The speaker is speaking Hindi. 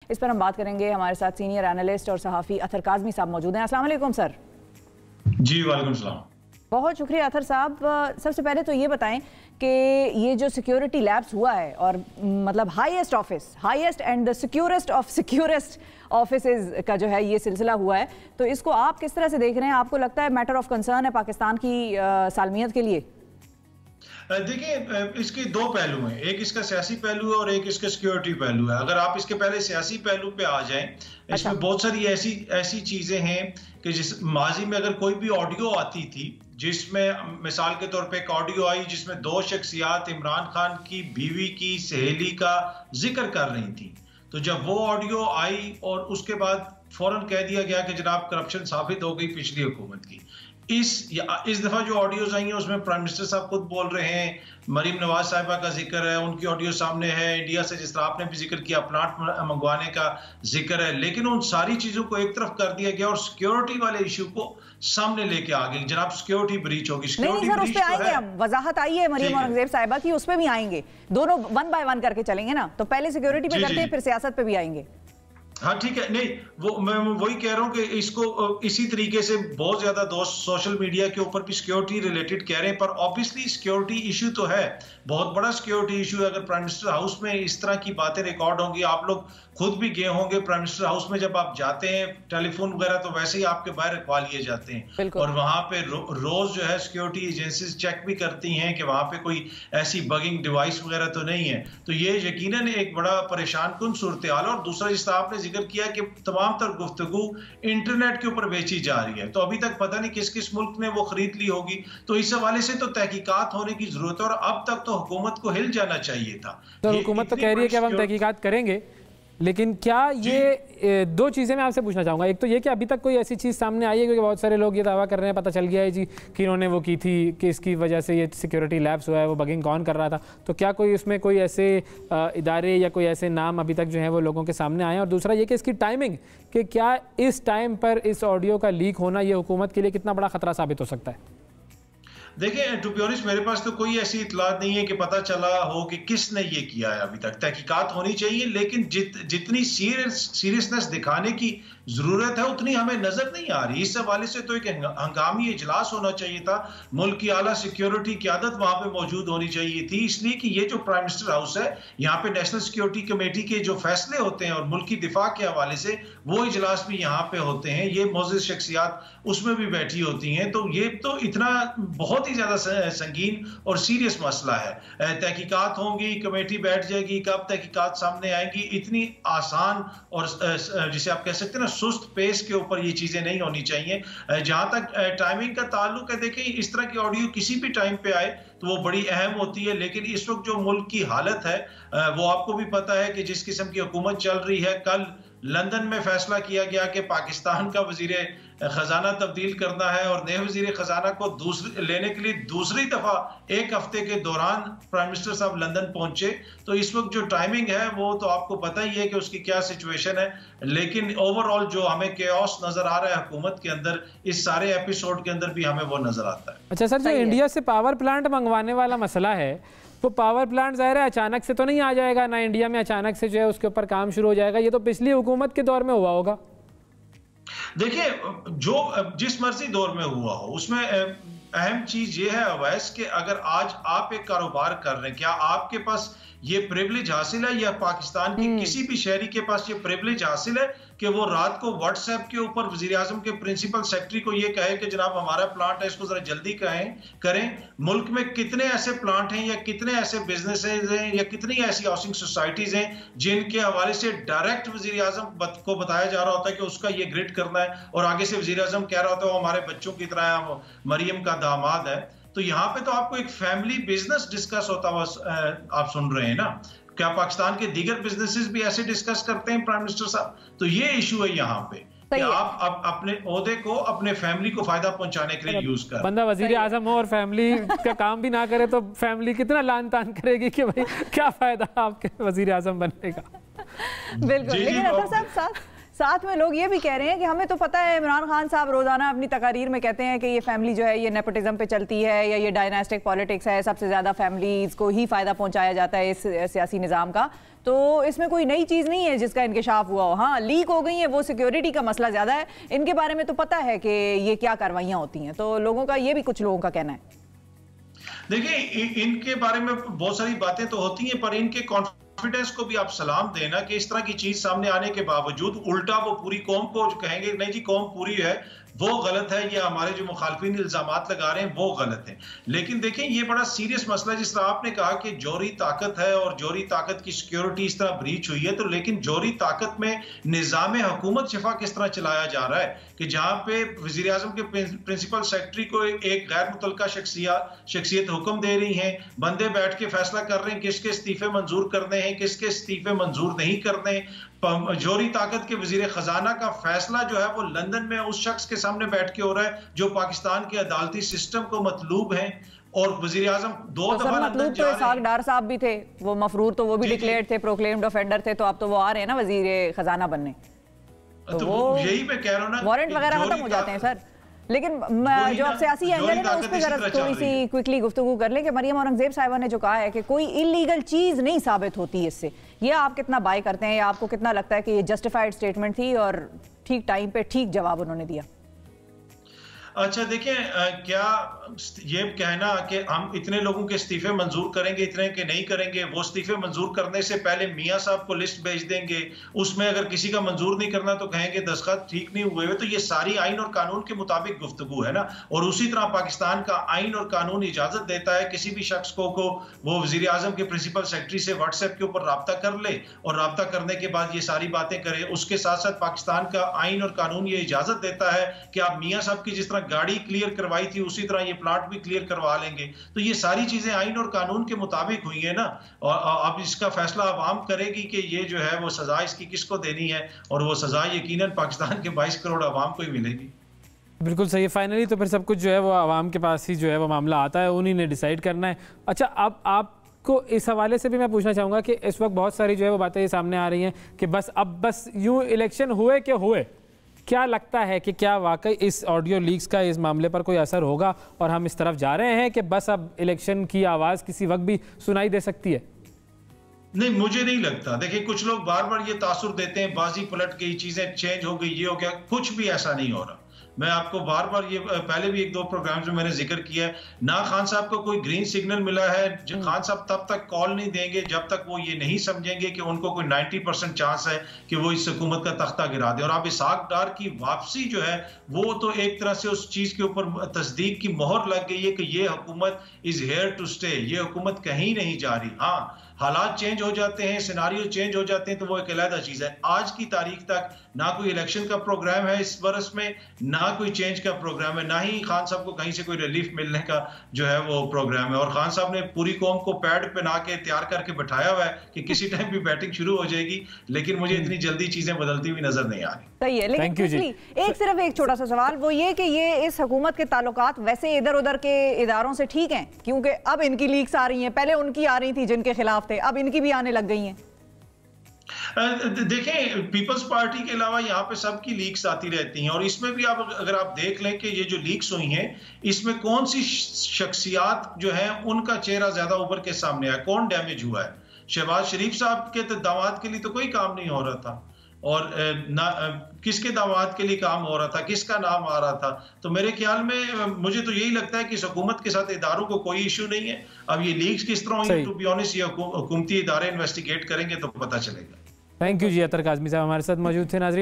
इस पर हम बात करेंगे। हमारे साथ सीनियर एनालिस्ट और सहाफ़ी अतर काज़मी साहब मौजूद हैं। अस्सलाम वालेकुम सर। जी वालेकुम सलाम। बहुत शुक्रिया अतर साहब। सबसे पहले तो ये बताएं कि ये जो सिक्योरिटी लैब्स हुआ है और मतलब highest and the securest of securest offices का जो है ये सिलसिला हुआ है, तो इसको आप किस तरह से देख रहे हैं? आपको लगता है मैटर ऑफ कंसर्न है पाकिस्तान की सालमियत के लिए? देखिए, इसके दो पहलू हैं, एक इसका सियासी पहलू है और एक इसका सिक्योरिटी पहलू है। अगर आप इसके पहले सियासी पहलू पे आ जाएं, इसमें बहुत सारी ऐसी चीजें हैं कि जिस माजी में अगर कोई भी ऑडियो आती थी, जिसमें मिसाल के तौर पे एक ऑडियो आई जिसमें दो शख्सियात इमरान खान की बीवी की सहेली का जिक्र कर रही थी, तो जब वो ऑडियो आई और उसके बाद फौरन कह दिया गया कि जनाब करप्शन साबित हो गई पिछली हुकूमत की। इस दफा जो ऑडियोज आई हैं उसमें प्राइम मिनिस्टर साहब खुद बोल रहे हैं, मरीम नवाज साहिबा का जिक्र है, उनकी ऑडियो सामने है, इंडिया से जिस तरह आपने भी जिक्र किया प्लांट मंगवाने का जिक्र है, लेकिन उन सारी चीजों को एक तरफ कर दिया गया और सिक्योरिटी वाले इशू को सामने लेके आ गए। जनाब सिक्योरिटी ब्रीच होगी, सिक्योरिटी ब्रीच तो है। हम वजाहत आई है मरीम औरंगजेब साहिबा की, उस पर भी आएंगे, दोनों वन बाय वन करके चलेंगे ना, तो पहले सिक्योरिटी पे करते हैं फिर सियासत पे भी आएंगे। हाँ ठीक है, नहीं वो मैं वही कह रहा हूँ कि इसको इसी तरीके से बहुत ज्यादा दोस्त सोशल मीडिया के ऊपर भी सिक्योरिटी रिलेटेड कह रहे हैं, पर ऑब्वियसली सिक्योरिटी इशू तो है, बहुत बड़ा सिक्योरिटी इशू है। अगर प्राइम मिनिस्टर हाउस में इस तरह की बातें रिकॉर्ड होंगी, आप लोग खुद भी गए होंगे प्राइम मिनिस्टर हाउस में, जब आप जाते हैं टेलीफोन वगैरह तो वैसे ही आपके बाहर रखवा लिए जाते हैं और वहां पे रोज जो है सिक्योरिटी एजेंसीज चेक भी करती हैं कि वहां पे कोई ऐसी बगिंग डिवाइस वगैरह तो नहीं है। तो ये यकीनन एक बड़ा परेशान कुन सूरत हाल है। और दूसरा जिस तरह आपने जिक्र किया कि तमाम तर गुफ्तगू इंटरनेट के ऊपर बेची जा रही है, तो अभी तक पता नहीं किस किस मुल्क ने वो खरीद ली होगी, तो इस हवाले से तो तहकीकात होने की जरूरत है और अब तक तो हुकूमत को हिल जाना चाहिए था। तो हुकूमत तो कह रही है कि अब हम तहकीकात करेंगे, लेकिन क्या ये दो चीज़ें मैं आपसे पूछना चाहूँगा। एक तो ये कि अभी तक कोई ऐसी चीज़ सामने आई है, क्योंकि बहुत सारे लोग ये दावा कर रहे हैं, पता चल गया है जी कि इन्होंने वो की थी, कि इसकी वजह से ये सिक्योरिटी लैब्स हुआ है, वो बगिंग कौन कर रहा था। तो क्या कोई उसमें कोई ऐसे इदारे या कोई ऐसे नाम अभी तक जो है वो लोगों के सामने आए हैं? और दूसरा ये कि इसकी टाइमिंग, कि क्या इस टाइम पर इस ऑडियो का लीक होना ये हुकूमत के लिए कितना बड़ा खतरा साबित हो सकता है? देखिए, टू बी ऑनेस्ट मेरे पास तो कोई ऐसी इतलात नहीं है कि पता चला हो कि किसने ये किया है। अभी तक तहकीकात होनी चाहिए, लेकिन जितनी सीरियसनेस दिखाने की जरूरत है उतनी हमें नजर नहीं आ रही। इस हवाले से तो एक हंगामी इजलास होना चाहिए था, मुल्क की आला सिक्योरिटी क़यादत वहां पे मौजूद होनी चाहिए थी, इसलिए कि ये जो प्राइम मिनिस्टर हाउस है, यहाँ पे नेशनल सिक्योरिटी कमेटी के जो फैसले होते हैं और मुल्क की दिफा के हवाले से वो इजलास भी यहाँ पे होते हैं, ये मोअज़्ज़िज़ शख्सियात उसमें भी बैठी होती हैं। तो ये तो इतना बहुत ही ज्यादा संगीन और सीरियस मसला है। तहकीकात होंगी, कमेटी बैठ जाएगी, कब तहकीकात सामने आएंगी, इतनी आसान और जिसे आप कह सकते हैं ना सुस्त पेस के ऊपर ये चीजें नहीं होनी चाहिए। जहां तक टाइमिंग का ताल्लुक है, देखिए इस तरह की ऑडियो किसी भी टाइम पे आए तो वो बड़ी अहम होती है, लेकिन इस वक्त जो मुल्क की हालत है वो आपको भी पता है कि जिस किस्म की हुकूमत चल रही है। कल लंदन में फैसला किया गया कि पाकिस्तान का वजीर खजाना तब्दील करना है और नए वजीर खजाना को लेने के लिए दूसरी दफा एक हफ्ते के दौरान प्राइम मिनिस्टर साहब लंदन पहुंचे। तो इस वक्त जो टाइमिंग है वो तो आपको पता ही है कि उसकी क्या सिचुएशन है, लेकिन ओवरऑल जो हमें केओस नजर आ रहा है हुकूमत के अंदर, इस सारे एपिसोड के अंदर भी हमें वो नजर आता है। अच्छा सर, जो इंडिया से पावर प्लांट मंगवाने वाला मसला है, वो पावर प्लांट ज़ाहिर है अचानक से तो नहीं आ जाएगा ना, इंडिया में अचानक से जो है उसके ऊपर काम शुरू हो जाएगा। ये तो पिछली हुकूमत के दौर में हुआ होगा। देखिए, जो जिस मर्जी दौर में हुआ हो उसमें अहम चीज ये है अवैस कि अगर आज आप एक कारोबार कर रहे हैं, क्या आपके पास ये प्रिविलेज हासिल है या पाकिस्तान के किसी भी शहरी के पास ये प्रिविलेज हासिल है कि वो रात को व्हाट्सएप के ऊपर वजीर आजम के प्रिंसिपल सेक्रेटरी को ये कहे कि जनाब हमारा प्लांट है, इसको जरा जल्दी करें। मुल्क में कितने ऐसे प्लांट हैं या कितने ऐसे बिजनेसेस हैं या कितनी ऐसी हाउसिंग सोसाइटीज हैं जिनके हवाले से डायरेक्ट वजीर आजम को बताया जा रहा होता है कि उसका ये ग्रिड करना है और आगे से वजीर आजम कह रहा होता है वो हमारे बच्चों की तरह मरियम का दामाद है। तो यहाँ पे तो आपको एक फैमिली बिजनेस डिस्कस होता हुआ आप सुन रहे हैं ना। क्या पाकिस्तान के दीगर बिजनेसेस भी ऐसे डिस्कस करते हैं प्राइम मिनिस्टर साहब? तो ये इशू है यहाँ पे कि आप अपने ओहदे को अपने फैमिली को फायदा पहुंचाने के लिए यूज कर। बंदा वजीर आजम हो और फैमिली का काम भी ना करे तो फैमिली कितना लान तान करेगी कि भाई क्या फायदा आपके वजीर आजम बनने का। बिल्कुल, लेकिन अतर साहब साथ में लोग ये भी कह रहे हैं कि हमें तो पता है इमरान खान साहब रोजाना अपनी तकारीर में कहते हैं कि ये फैमिली जो है ये नेपोटिज्म पे चलती है या ये डायनास्टिक पॉलिटिक्स है, सबसे ज़्यादा फैमिलीज को ही फ़ायदा पहुंचाया जाता है इस सियासी निज़ाम का। तो इसमें कोई नई चीज़ नहीं है जिसका इंकशाफ हुआ हो। हाँ, लीक हो गई है, वो सिक्योरिटी का मसला ज़्यादा है, इनके बारे में तो पता है कि ये क्या कार्रवाइयाँ होती हैं। तो लोगों का ये भी कुछ लोगों का कहना है। देखिए, इनके बारे में बहुत सारी बातें तो होती हैं, पर इनके कॉन्फिडेंस को भी आप सलाम देना कि इस तरह की चीज सामने आने के बावजूद उल्टा वो पूरी कौम को जो कहेंगे नहीं जी कौम पूरी है, वो गलत है, या हमारे जो मुखालफिन इल्जामात लगा रहे हैं वो गलत है। लेकिन देखें, ये बड़ा सीरियस मसला है। जिस तरह आपने कहा कि जौहरी ताकत है और जौहरी ताकत की सिक्योरिटी इस तरह ब्रीच हुई है, तो लेकिन जौहरी ताकत में निज़ाम हुकूमत शिफा किस तरह चलाया जा रहा है कि जहां पे वजीर आजम के प्रिंसिपल सेक्रेटरी को एक गैर मुतल्लका शख्सियत हुक्म दे रही है, बंदे बैठ के फैसला कर रहे हैं किसके इस्तीफे मंजूर करने हैं, किसके इस्तीफे मंजूर नहीं करने। जौहरी ताकत के वजीर खजाना का फैसला जो है वो लंदन में उस शख्स के सामने बैठ के हो रहा है जो पाकिस्तान के अदालती सिस्टम को मतलूब है। और वजीर आजम दो दफा लंदन जा रहे हैं। डार साहब भी थे, वो मफरूर तो वो भी डिक्लेयर्ड थे, प्रोक्लेम्ड ऑफेंडर थे, तो अब तो वो आ रहे हैं ना वजीर खजाना बनने, तो वो यही मैं कह रहा हूं ना, वारंट वगैरह खत्म हो जाते हैं सर। लेकिन जो आप सियासी एंगल है ना उस पर जरा थोड़ी सी क्विकली गुफ्तगू कर लें कि मरियम औरंगजेब साहिबा ने जो कहा है कि कोई इलीगल चीज नहीं साबित होती इससे, ये आप कितना बाय करते हैं या आपको कितना लगता है कि ये जस्टिफाइड स्टेटमेंट थी और ठीक टाइम पे ठीक जवाब उन्होंने दिया? अच्छा देखिए, क्या ये कहना कि हम इतने लोगों के इस्तीफे मंजूर करेंगे, इतने के नहीं करेंगे, वो इस्तीफे मंजूर करने से पहले मियां साहब को लिस्ट भेज देंगे, उसमें अगर किसी का मंजूर नहीं करना तो कहेंगे दस्तखत ठीक नहीं हुए, तो ये सारी आइन और कानून के मुताबिक गुफ्तगू है ना। और उसी तरह पाकिस्तान का आइन और कानून इजाजत देता है किसी भी शख्स को वो वजीर आजम के प्रिंसिपल सेक्रेटरी से व्हाट्सएप के ऊपर राब्ता कर ले और राब्ता करने के बाद ये सारी बातें करे। उसके साथ साथ पाकिस्तान का आइन और कानून ये इजाजत देता है कि आप मियां साहब की जिस तरह गाड़ी क्लियर करवाई थी उसी तरह ये प्लाट भी क्लियर करवा लेंगे। तो ये सारी चीजें आइन और कानून के मुताबिक हुई है ना, और अब इसका फैसला आवाम करेगी कि ये जो है वो सजा इसकी किसको देनी है, और वो सजा यकीनन पाकिस्तान के 22 करोड़ आवाम को ही मिलेगी। बिल्कुल सही। फाइनली तो फिर सब कुछ जो है वो आवाम के पास ही जो है वो मामला आता है, उन्हीं ने डिसाइड करना है। अच्छा, अब आपको इस हवाले से भी मैं पूछना चाहूँगा कि इस वक्त बहुत सारी जो है वो बातें सामने आ रही हैं कि बस यूँ इलेक्शन हुए कि हुए, क्या लगता है कि क्या वाकई इस ऑडियो लीक्स का इस मामले पर कोई असर होगा और हम इस तरफ जा रहे हैं कि बस अब इलेक्शन की आवाज़ किसी वक्त भी सुनाई दे सकती है? नहीं, मुझे नहीं लगता। देखिए, कुछ लोग बार बार ये तासुर देते हैं बाजी पलट गई, चीजें चेंज हो गई, ये हो गया, कुछ भी ऐसा नहीं हो रहा। मैं आपको बार बार ये पहले भी 1-2 प्रोग्राम्स में मैंने जिक्र किया है ना, खान साहब को कोई ग्रीन सिग्नल मिला है। खान साहब तब तक कॉल नहीं देंगे जब तक वो ये नहीं समझेंगे कि उनको कोई 90% चांस है कि वो इस हुकूमत का तख्ता गिरा दे। और अब इसहाक डार की वापसी जो है वो तो एक तरह से उस चीज के ऊपर तस्दीक की मोहर लग गई है कि ये हुकूमत इज हेयर टू स्टे, ये हुकूमत कहीं नहीं जा रही। हाँ, हालात चेंज हो जाते हैं, सिनारियो चेंज हो जाते हैं, तो वो एक अलग चीज है। आज की तारीख तक ना कोई इलेक्शन का प्रोग्राम है इस बरस में, ना कोई चेंज का प्रोग्राम है, ना ही खान साहब को कहीं से कोई रिलीफ मिलने का जो है वो प्रोग्राम है। और खान साहब ने पूरी कौम को पैड पहना के तैयार करके बैठाया हुआ है कि किसी टाइम भी बैटिंग शुरू हो जाएगी, लेकिन मुझे इतनी जल्दी चीजें बदलती हुई नजर नहीं आ रही। सही है, लेकिन सिर्फ एक छोटा सा सवाल, वो ये कि ये इस हुकूमत के ताल्लुकात वैसे इधर उधर के इदारों से ठीक हैं, क्योंकि अब इनकी लीक्स आ रही हैं, पहले उनकी आ रही थी जिनके खिलाफ थे, अब इनकी भी आने लग गई हैं। देखें, पीपल्स पार्टी के अलावा यहाँ पे सबकी लीक्स आती रहती हैं, और इसमें भी आप अगर आप देख लें कि ये जो लीक्स हुई हैं इसमें कौन सी शख्सियात जो है उनका चेहरा ज्यादा उभर के सामने आया, कौन डैमेज हुआ है। शहबाज शरीफ साहब के दामाद के लिए तो कोई काम नहीं हो रहा था, और किसके दामाद के लिए काम हो रहा था, किसका नाम आ रहा था। तो मेरे ख्याल में मुझे तो यही लगता है कि इस हुकूमत के साथ इदारों को कोई इशू नहीं है। अब ये लीक्स किस तरह होंगे, टू बी ऑनेस्ट, ये हुकूमती इदारे इन्वेस्टिगेट करेंगे तो पता चलेगा। थैंक यू जी। अतर काज़मी साहब हमारे साथ मौजूद थे। नाज़रीन।